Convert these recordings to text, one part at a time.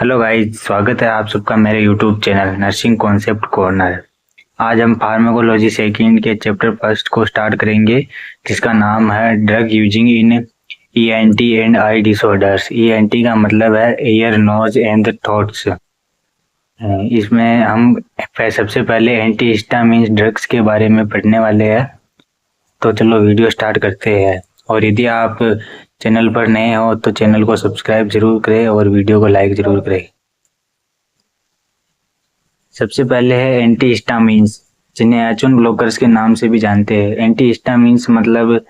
Hello guys, स्वागत है आप सबका मेरे YouTube channel nursing concept corner. आज हम फार्माकोलॉजी सेकंड के चैप्टर फर्स्ट को स्टार्ट करेंगे, जिसका नाम है drug using in ENT and I disorders. ENT का मतलब है ईयर नोज एंड थ्रोट्स। इसमें हम सबसे पहले एंटी हिस्टामिन ड्रग्स के बारे में पढ़ने वाले हैं। तो चलो वीडियो स्टार्ट करते हैं। और यदि आप चैनल पर नए हो तो चैनल को सब्सक्राइब जरूर करें और वीडियो को लाइक जरूर करें। सबसे पहले है एंटी हिस्टामिन्स, जिन्हें H1 ब्लॉकर्स के नाम से भी जानते हैं। एंटी हिस्टामिन्स मतलब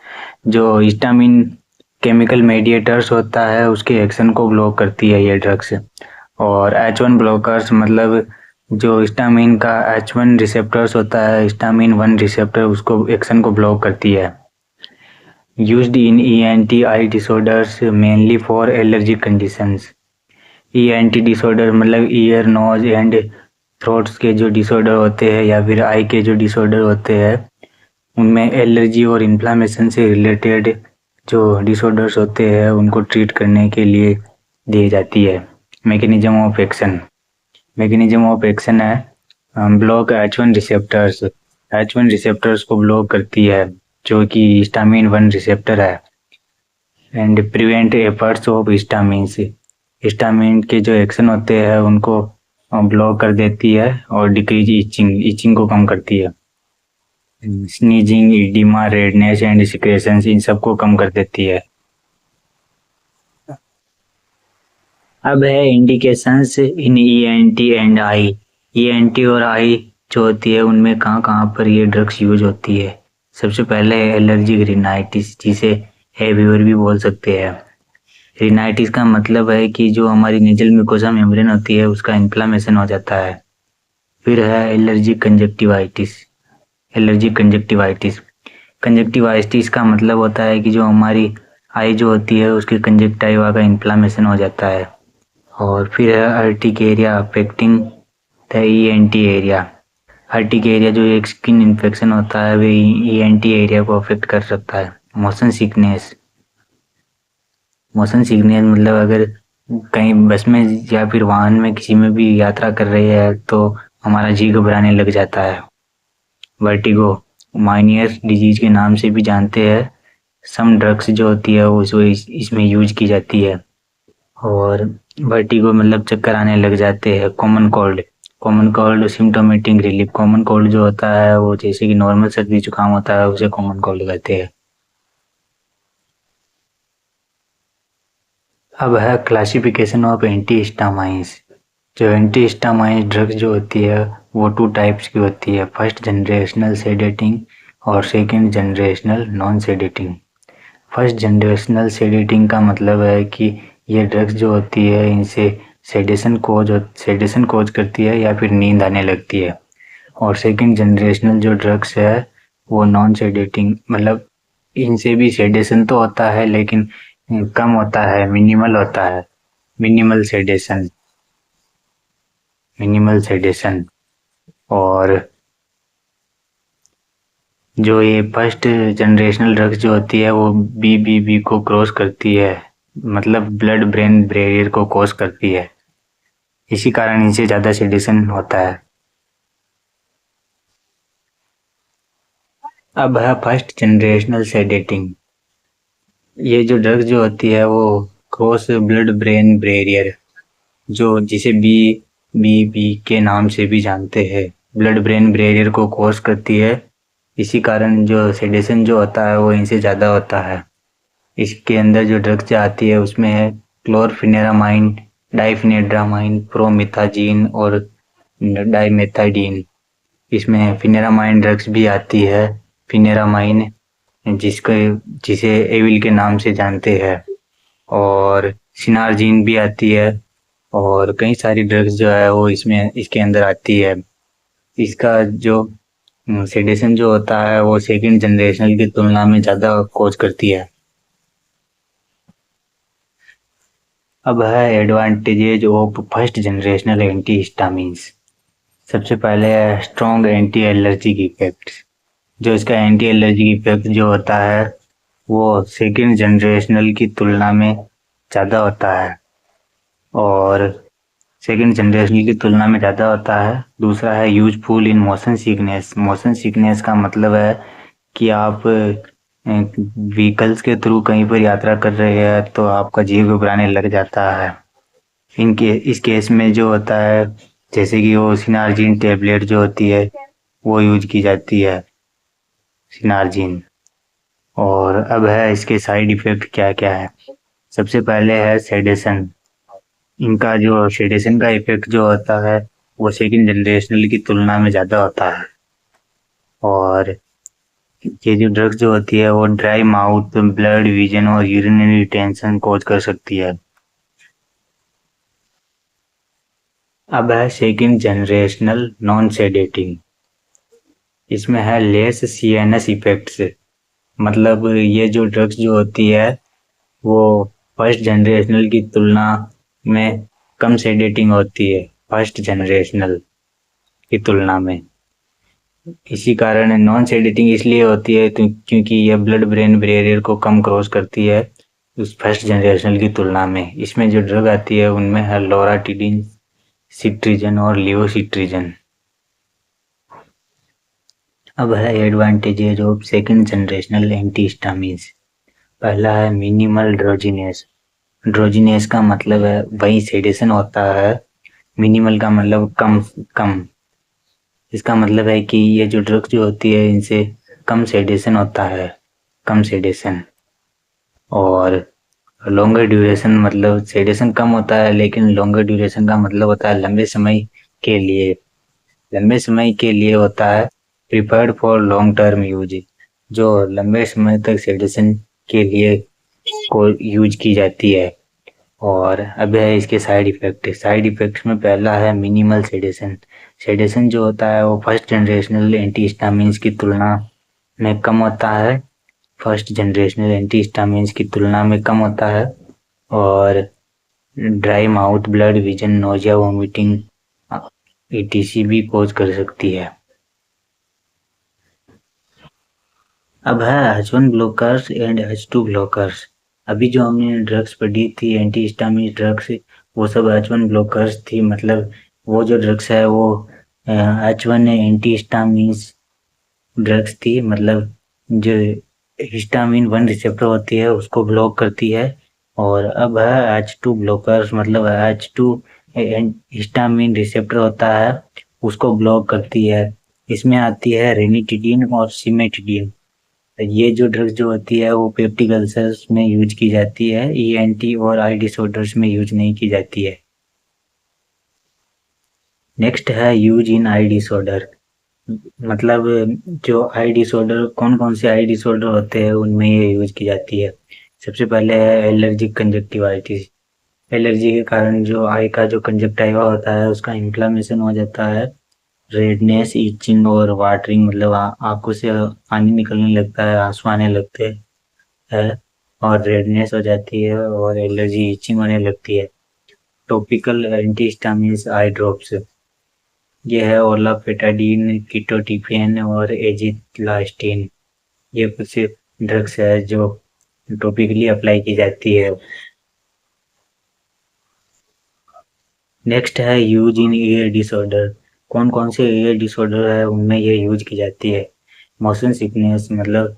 जो हिस्टामिन केमिकल मेडिएटर्स होता है उसके एक्शन को ब्लॉक करती है ये ड्रग्स। और H1 ब्लॉकर्स मतलब जो हिस्टामिन का H1 रिसेप्टर्स होता है, हिस्टामिन 1 रिसेप्टर, उसको एक्शन को ब्लॉक करती है। Used in ENT I disorders mainly for allergic conditions. ENT disorder मतलब ईयर नोज एंड थ्रोट्स के जो डिसऑर्डर होते हैं या फिर आई के जो डिसऑर्डर होते हैं, उनमें एलर्जी और इन्फ्लामेशन से रिलेटेड जो डिसऑर्डर्स होते हैं उनको ट्रीट करने के लिए दी जाती है। मैकेनिज्म ऑफ एक्शन है block H1 receptors. H1 receptors को ब्लॉक करती है जो कि हिस्टामिन 1 रिसेप्टर है। And prevent efforts of histamine के जो एक्शन होते हैं उनको ब्लॉक कर देती है और डिक्रीज इचिंग को कम करती है। Sneezing, oedema, redness and secretions, इन सबको कम कर देती है। अब है indications in ENT and eye. ENT और आई जो होती है उनमें कहाँ कहाँ पर ये ड्रग्स यूज होती है। सबसे पहले है एलर्जिक रिनाइटिस, जिसे है फीवर भी बोल सकते हैं। रिनाइटिस का मतलब है कि जो हमारी नेजल म्यूकोसा मेम्ब्रेन होती है उसका इन्फ्लामेशन हो जाता है। फिर है एलर्जिक कंजक्टिवाइटिस। कंजक्टिवाइटिस का मतलब होता है कि जो हमारी आई जो होती है उसके कंजक्टिवा का इन्फ्लामेशन हो जाता है। और फिर है urticaria affecting the ENT area. Urticaria जो एक स्किन इन्फेक्शन होता है वे ईएनटी एरिया को अफेक्ट कर सकता है। मोशन सिकनेस मतलब अगर कहीं बस में या फिर वाहन में किसी में भी यात्रा कर रहे हैं तो हमारा जी घबराने लग जाता है। वर्टिगो माइनियर्स डिजीज के नाम से भी जानते हैं। सम ड्रग्स जो होती है वो इसमें यूज की जाती है। और वर्टिगो मतलब चक्कर आने लग जाते हैं। Common cold symptomatic relief. Common cold जो होता है वो जैसे कि नॉर्मल सर्दी जुकाम होता है उसे कॉमन कोल्ड कहते हैं। अब है क्लासिफिकेशन ऑफ एंटी हिस्टामाइंस। जो एंटी हिस्टामाइंस ड्रग्स जो होती है वो 2 टाइप्स की होती है, फर्स्ट जनरेशनल सेडेटिंग और second generational non sedating. First generational sedating का मतलब है कि ये ड्रग्स जो होती है इनसे सेडेशन कोज करती है या फिर नींद आने लगती है। और सेकंड जनरेशनल जो ड्रग्स है वो नॉन सेडेटिंग मतलब इनसे भी सेडेशन तो होता है लेकिन कम होता है, मिनिमल होता है। Minimal sedation. और जो ये फर्स्ट जनरेशनल ड्रग्स जो होती है वो BBB को क्रॉस करती है, मतलब ब्लड ब्रेन बैरियर को क्रॉस करती है। इसी कारण इनसे ज़्यादा सेडेशन होता है। अब है फर्स्ट जनरेशनल सेडेटिंग। ये जो ड्रग्स जो होती है वो क्रॉस ब्लड ब्रेन बैरियर, जो जिसे BBB के नाम से भी जानते हैं, ब्लड ब्रेन बैरियर को क्रॉस करती है। इसी कारण जो सेडेशन जो होता है वो इनसे ज़्यादा होता है। इसके अंदर जो ड्रग्स आती है उसमें है क्लोरफेनेरामाइन, डाइफेनेड्रामाइन, प्रोमिथाजीन और डाइमेथाइडीन। इसमें फिनेरामाइन ड्रग्स भी आती है, फिनेरामाइन जिसे एविल के नाम से जानते हैं। और सिनारजीन भी आती है और कई सारी ड्रग्स जो है वो इसके अंदर आती है। इसका जो सेडेशन जो होता है वो सेकंड जनरेशन की तुलना में ज़्यादा कॉज करती है। अब है advantages of first generational anti histamines. सबसे पहले है स्ट्रॉन्ग एंटी एलर्जिक इफेक्ट। जो इसका एंटी एलर्जिक इफेक्ट जो होता है वो सेकंड जनरेशनल की तुलना में ज़्यादा होता है। और सेकंड जनरेशन की तुलना में ज़्यादा होता है। दूसरा है useful in motion sickness. Motion sickness का मतलब है कि आप व्हीकल्स के थ्रू कहीं पर यात्रा कर रहे हैं तो आपका जीव घबराने लग जाता है। इनके इस केस में जो होता है, जैसे कि वो सिनार्जिन टेबलेट जो होती है वो यूज की जाती है, सिनार्जिन। और अब है इसके साइड इफेक्ट क्या क्या है। सबसे पहले है सेडेशन। इनका जो सेडेशन का इफेक्ट जो होता है वो सेकंड जनरेशनल की तुलना में ज़्यादा होता है। और ये जो ड्रग्स जो होती है वो ड्राई माउथ, ब्लड विजन और यूरिनरी टेंशन कॉज कर सकती है। अब है सेकंड जनरेशनल नॉन सेडेटिंग। इसमें है लेस सीएनएस इफेक्ट्स। मतलब ये जो ड्रग्स जो होती है वो फर्स्ट जनरेशनल की तुलना में कम सेडेटिंग होती है, फर्स्ट जनरेशनल की तुलना में। इसी कारण नॉन सेडेटिंग इसलिए होती है क्योंकि यह ब्लड ब्रेन बैरियर को कम क्रॉस करती है उस फर्स्ट जनरेशनल की तुलना में। इसमें जो ड्रग आती है उनमें है लोराटिडिन, सिट्रिजन और लिवोसिट्रिजन। अब है advantages of second generational antihistamines. पहला है मिनिमल ड्रोजिनेस। ड्रोजिनेस का मतलब है वही सेडेशन होता है। मिनिमल का मतलब कम कम। इसका मतलब है कि ये जो ड्रग्स जो होती है इनसे कम सेडेशन होता है, कम सेडेशन। और लॉन्गर ड्यूरेशन, मतलब सेडेशन कम होता है लेकिन लॉन्गर ड्यूरेशन का मतलब होता है लंबे समय के लिए। लंबे समय के लिए होता है prepared for long term use, जो लंबे समय तक सेडेशन के लिए को यूज की जाती है। और अब है इसके साइड इफेक्ट। साइड इफेक्ट्स में पहला है मिनिमल सेडेशन। सेडेशन जो होता है वो फर्स्ट जनरेशनल एंटीहिस्टामिन्स की तुलना में कम होता है, फर्स्ट जनरेशनल एंटीहिस्टामिन्स की तुलना में कम होता है। और dry mouth, blood vision, nausea, vomiting etc भी कॉज कर सकती है। अब है H1 blockers and H2 blockers. अभी जो हमने ड्रग्स पढ़ी थी एंटीहिस्टामिन ड्रग्स, वो सब H1 ब्लॉकर्स थी। मतलब वो जो ड्रग्स है वो H1 एंटीहिस्टामिन ड्रग्स थी। मतलब जो हिस्टामिन 1 रिसेप्टर होती है उसको ब्लॉक करती है। और अब है H2 ब्लॉकर्स, मतलब H2 हिस्टामिन रिसेप्टर होता है उसको ब्लॉक करती है। इसमें आती है रेनिटिडीन और सिमेटिडीन। ये जो ड्रग्स जो होती है वो पेप्टिक अल्सर्स में यूज की जाती है, ईएनटी और आई डिसऑर्डर्स में यूज नहीं की जाती है। नेक्स्ट है यूज इन आई डिसऑर्डर। मतलब जो आई डिसऑर्डर, कौन कौन से आई डिसऑर्डर होते हैं उनमें ये यूज की जाती है। सबसे पहले है एलर्जिक कंजक्टिवाइटिस। एलर्जी के कारण जो आई का जो कंजक्टिवा होता है उसका इन्फ्लामेशन हो जाता है। रेडनेस, इचिंग और वाटरिंग, मतलब आंखों से पानी निकलने लगता है, आंसू आने लगते हैं और रेडनेस हो जाती है और एलर्जी इचिंग होने लगती है। टॉपिकल एंटीहिस्टामिन्स आई ड्रॉप्स, ये है ओलाफेटाडिन, कीटोटिफेन और एजिथलास्टिन। ये कुछ ड्रग्स है जो टॉपिकली अप्लाई की जाती है। नेक्स्ट है यूज इन ईयर डिसऑर्डर। कौन कौन से ईयर डिसऑर्डर है उनमें ये यूज की जाती है। मोशन सिकनेस, मतलब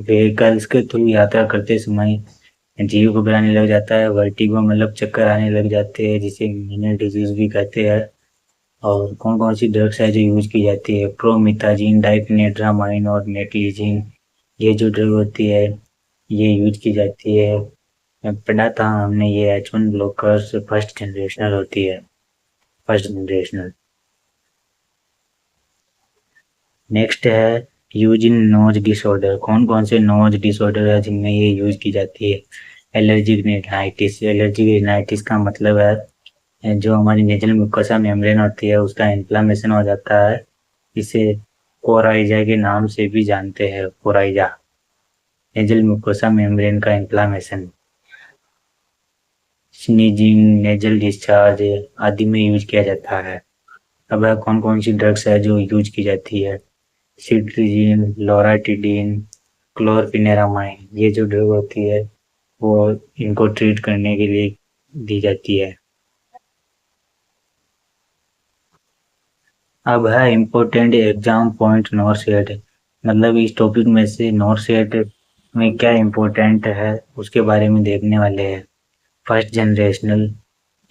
व्हीकल्स के थ्रू यात्रा करते समय जीव घबराने लग जाता है। वर्टिगो, मतलब चक्कर आने लग जाते हैं जिसे मिनल डिजीज भी कहते हैं। और कौन कौन सी ड्रग्स है जो यूज की जाती है। प्रोमिथाजिन, डाइफेनेड्रामाइन और नेटलिजिन, ये जो ड्रग होती है ये यूज की जाती है। पढ़ा था हमने, ये H1 ब्लॉकर्स फर्स्ट जनरेशनल होती है, फर्स्ट जनरेशनल। नेक्स्ट है यूज इन नोज डिसऑर्डर। कौन कौन से नोज डिसऑर्डर है जिनमें ये यूज की जाती है। Allergic rhinitis. एलर्जिक रिनाइटिस का मतलब है जो हमारी नेजल म्यूकोसा मेम्ब्रेन होती है उसका इन्फ्लामेशन हो जाता है। इसे कोराइजा के नाम से भी जानते हैं, कोराइजा, नेजल म्यूकोसा मेम्ब्रेन का इन्फ्लामेशन। स्नीजिंग, नेजल डिस्चार्ज आदि में यूज किया जाता है। अब कौन कौन सी ड्रग्स है जो यूज की जाती है। सिट्रिजिन, लोराटिडिन, क्लोरफेनेरामाइन, ये जो ड्रग होती है वो इनको ट्रीट करने के लिए दी जाती है। अब है important exam point not set. मतलब इस टॉपिक में से नोट सेट में क्या इम्पोर्टेंट है उसके बारे में देखने वाले हैं। फर्स्ट जनरेशनल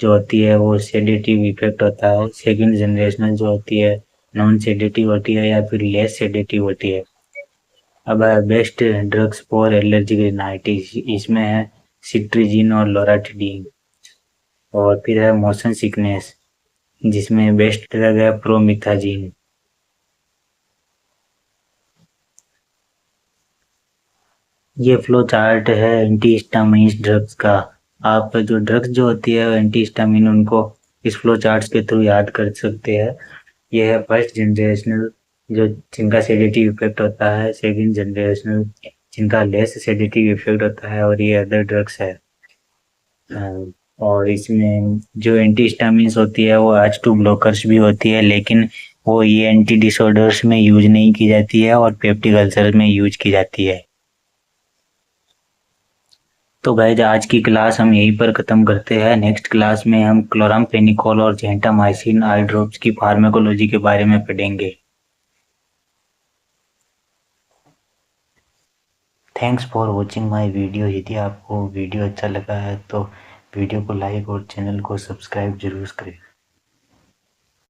जो होती है वो सेडेटिव इफेक्ट होता है। सेकंड जनरेशनल जो होती है नॉन सेडेटिव होती है या फिर लेस सेडेटिव होती है। अब best drugs for allergic rhinitis, इसमें है सिट्रिजिन और लोराटिडीन। और फिर है मोशन सिकनेस, जिसमें बेस्ट ड्रग है प्रोमिथाजिन। ये फ्लो चार्ट है एंटी हिस्टामिन ड्रग्स का। आप जो ड्रग्स जो होती है एंटी हिस्टामिन उनको इस फ्लो चार्ट्स के थ्रू याद कर सकते हैं। ये है फर्स्ट जनरेशनल जो जिनका सेडेटिव इफेक्ट होता है। सेकंड जनरेशनल जिनका लेस सेडेटिव इफेक्ट होता है, और ये अदर ड्रग्स है। और इसमें जो एंटी हिस्टामिन्स होती है वो H2 ब्लॉकर्स भी होती है, लेकिन वो ये एंटी डिसऑर्डर्स में यूज नहीं की जाती है और पेप्टिक अल्सर में यूज की जाती है। तो गाइज आज की क्लास हम यहीं पर ख़त्म करते हैं। नेक्स्ट क्लास में हम क्लोरामफेनिकोल और जेंटामाइसिन आई ड्रॉप्स की फार्माकोलॉजी के बारे में पढ़ेंगे। Thanks for watching my video. यदि आपको वीडियो अच्छा लगा है तो वीडियो को लाइक और चैनल को सब्सक्राइब जरूर करें।